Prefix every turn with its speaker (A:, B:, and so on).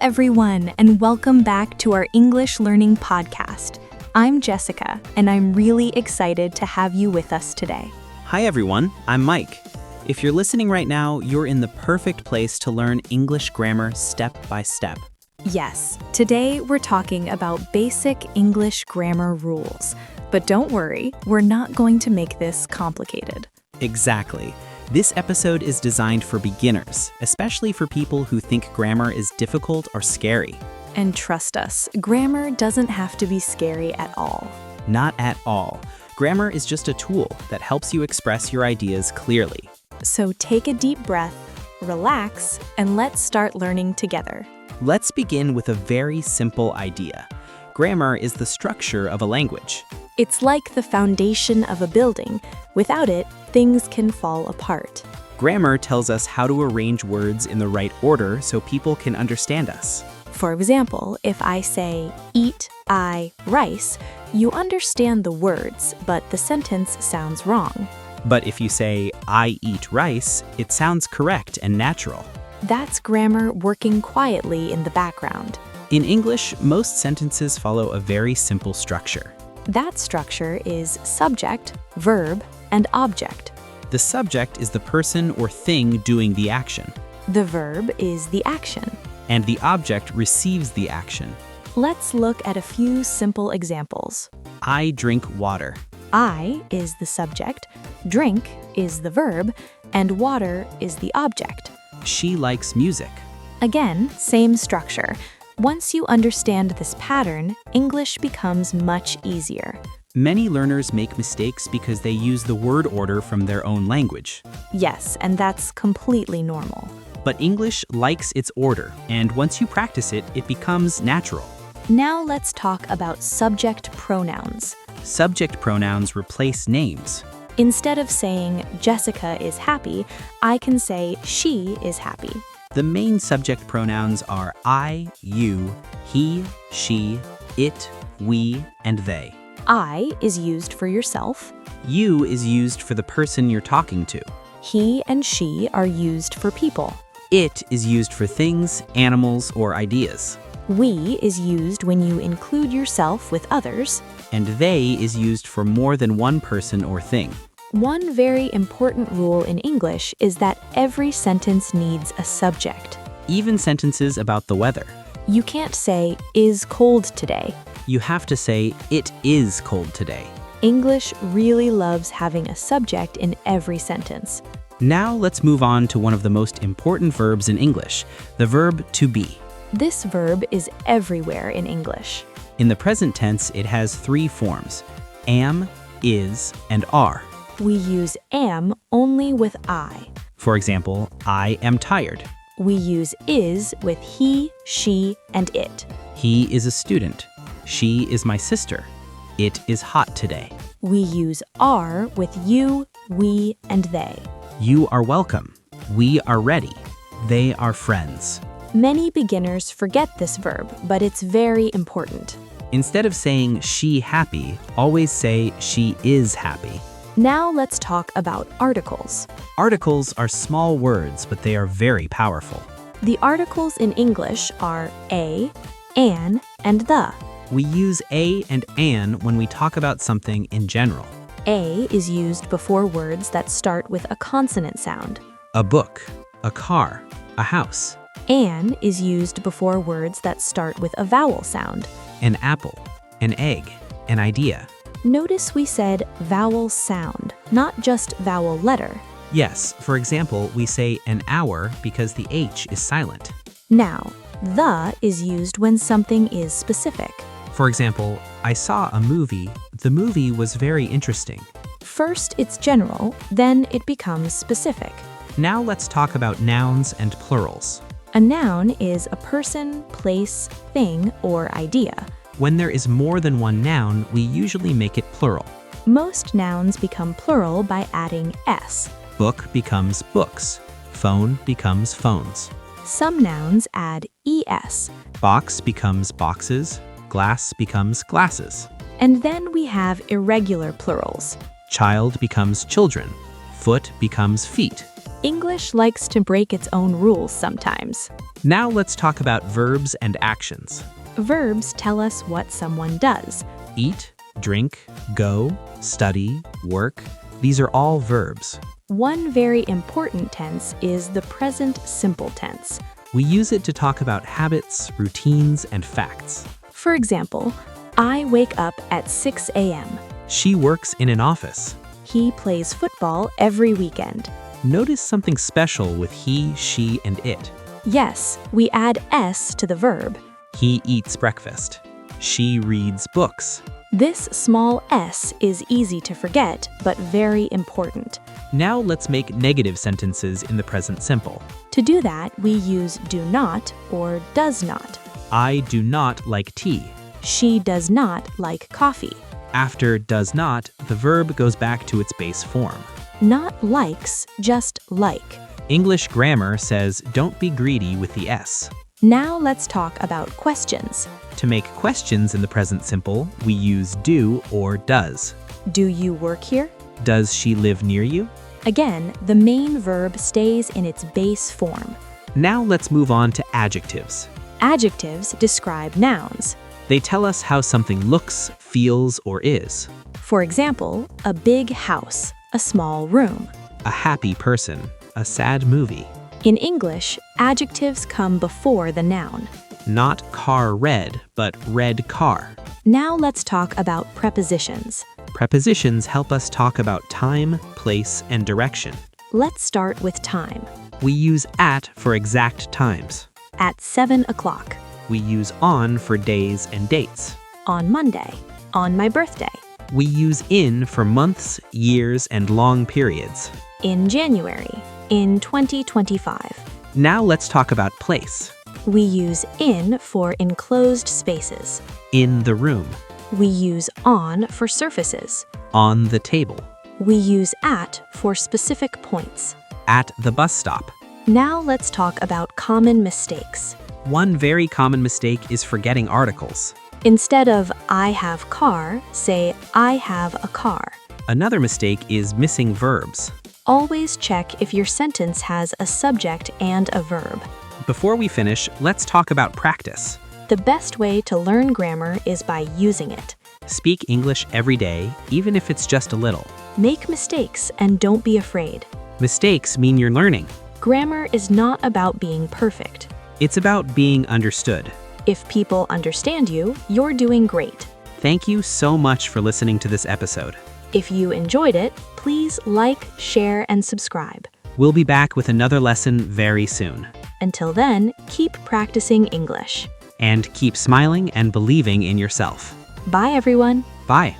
A: everyone, and welcome back to our English Learning Podcast. I'm Jessica, and I'm really excited to have you with us today.
B: Hi everyone, I'm Mike. If you're listening right now, you're in the perfect place to learn English grammar step by step.
A: Yes, today we're talking about basic English grammar rules. But don't worry, we're not going to make this complicated.
B: Exactly. This episode is designed for beginners, especially for people who think grammar is difficult or scary.
A: And trust us, grammar doesn't have to be scary at all.
B: Not at all. Grammar is just a tool that helps you express your ideas clearly.
A: So take a deep breath, relax, and let's start learning together.
B: Let's begin with a very simple idea. Grammar is the structure of a language.
A: It's like the foundation of a building. Without it, things can fall apart.
B: Grammar tells us how to arrange words in the right order so people can understand us.
A: For example, if I say, eat, I, rice, you understand the words, but the sentence sounds wrong.
B: But if you say, I eat rice, it sounds correct and natural.
A: That's grammar working quietly in the background.
B: In English, most sentences follow a very simple structure.
A: That structure is subject, verb, and object.
B: The subject is the person or thing doing the action,
A: The verb is the action.
B: and the object receives the action.
A: Let's look at a few simple examples.
B: I drink water.
A: I is the subject, drink is the verb, and water is the object.
B: She likes music.
A: Again, same structure. Once you understand this pattern, English becomes much easier.
B: Many learners make mistakes because they use the word order from their own language.
A: Yes, and that's completely normal.
B: But English likes its order, and once you practice it, it becomes natural.
A: Now let's talk about subject pronouns.
B: Subject pronouns replace names.
A: Instead of saying Jessica is happy, I can say she is happy.
B: The main subject pronouns are I, you, he, she, it, we, and they.
A: I is used for yourself.
B: You is used for the person you're talking to.
A: He and she are used for people.
B: It is used for things, animals, or ideas.
A: We is used when you include yourself with others.
B: And they is used for more than one person or thing.
A: One very important rule in English is that every sentence needs a subject.
B: Even sentences about the weather.
A: You can't say, is cold today.
B: You have to say, it is cold today.
A: English really loves having a subject in every sentence.
B: Now let's move on to one of the most important verbs in English, the verb to be.
A: This verb is everywhere in English.
B: In the present tense, it has three forms: am, is, and are.
A: We use am only with I.
B: For example, I am tired.
A: We use is with he, she, and it.
B: He is a student. She is my sister. It is hot today.
A: We use are with you, we, and they.
B: You are welcome. We are ready. They are friends.
A: Many beginners forget this verb, but it's very important.
B: Instead of saying she happy, always say she is happy.
A: Now let's talk about articles.
B: Articles are small words, but they are very powerful.
A: The articles in English are a, an, and the.
B: We use a and an when we talk about something in general.
A: A is used before words that start with a consonant sound.
B: A book, a car, a house.
A: An is used before words that start with a vowel sound.
B: An apple, an egg, an idea.
A: Notice we said vowel sound, not just vowel letter.
B: Yes, for example, we say an hour because the H is silent.
A: Now, the is used when something is specific.
B: For example, I saw a movie. The movie was very interesting.
A: First, it's general, then it becomes specific.
B: Now let's talk about nouns and plurals.
A: A noun is a person, place, thing, or idea.
B: When there is more than one noun, we usually make it plural.
A: Most nouns become plural by adding s.
B: Book becomes books. Phone becomes phones.
A: Some nouns add es.
B: Box becomes boxes. Glass becomes glasses.
A: And then we have irregular plurals.
B: Child becomes children. Foot becomes feet.
A: English likes to break its own rules sometimes.
B: Now let's talk about verbs and actions.
A: Verbs tell us what someone does.
B: Eat, drink, go, study, work. These are all verbs.
A: One very important tense is the present simple tense.
B: We use it to talk about habits, routines, and facts.
A: For example, I wake up at 6 a.m.
B: She works in an office.
A: He plays football every weekend.
B: Notice something special with he, she, and it.
A: Yes, we add s to the verb.
B: He eats breakfast. She reads books.
A: This small s is easy to forget, but very important.
B: Now let's make negative sentences in the present simple.
A: To do that, we use do not or does not.
B: I do not like tea.
A: She does not like coffee.
B: After does not, the verb goes back to its base form.
A: Not likes, just like.
B: English grammar says don't be greedy with the S.
A: Now let's talk about questions.
B: To make questions in the present simple, we use do or does.
A: Do you work here?
B: Does she live near you?
A: Again, the main verb stays in its base form.
B: Now let's move on to adjectives.
A: Adjectives describe nouns.
B: They tell us how something looks, feels, or is.
A: For example, a big house, a small room.
B: A happy person, a sad movie.
A: In English, adjectives come before the noun.
B: Not car red, but red car.
A: Now let's talk about prepositions.
B: Prepositions help us talk about time, place, and direction.
A: Let's start with time.
B: We use at for exact times.
A: At 7 o'clock.
B: We use on for days and dates.
A: On Monday. On my birthday.
B: We use in for months, years, and long periods.
A: In January. In 2025.
B: Now let's talk about place.
A: We use in for enclosed spaces.
B: In the room.
A: We use on for surfaces.
B: On the table.
A: We use at for specific points.
B: At the bus stop.
A: Now let's talk about common mistakes.
B: One very common mistake is forgetting articles.
A: Instead of I have car, say I have a car.
B: Another mistake is missing verbs.
A: Always check if your sentence has a subject and a verb.
B: Before we finish, let's talk about practice.
A: The best way to learn grammar is by using it.
B: Speak English every day, even if it's just a little.
A: Make mistakes and don't be afraid.
B: Mistakes mean you're learning.
A: Grammar is not about being perfect.
B: It's about being understood.
A: If people understand you, you're doing great.
B: Thank you so much for listening to this episode.
A: If you enjoyed it, please like, share, and subscribe.
B: We'll be back with another lesson very soon.
A: Until then, keep practicing English.
B: And keep smiling and believing in yourself.
A: Bye, everyone.
B: Bye.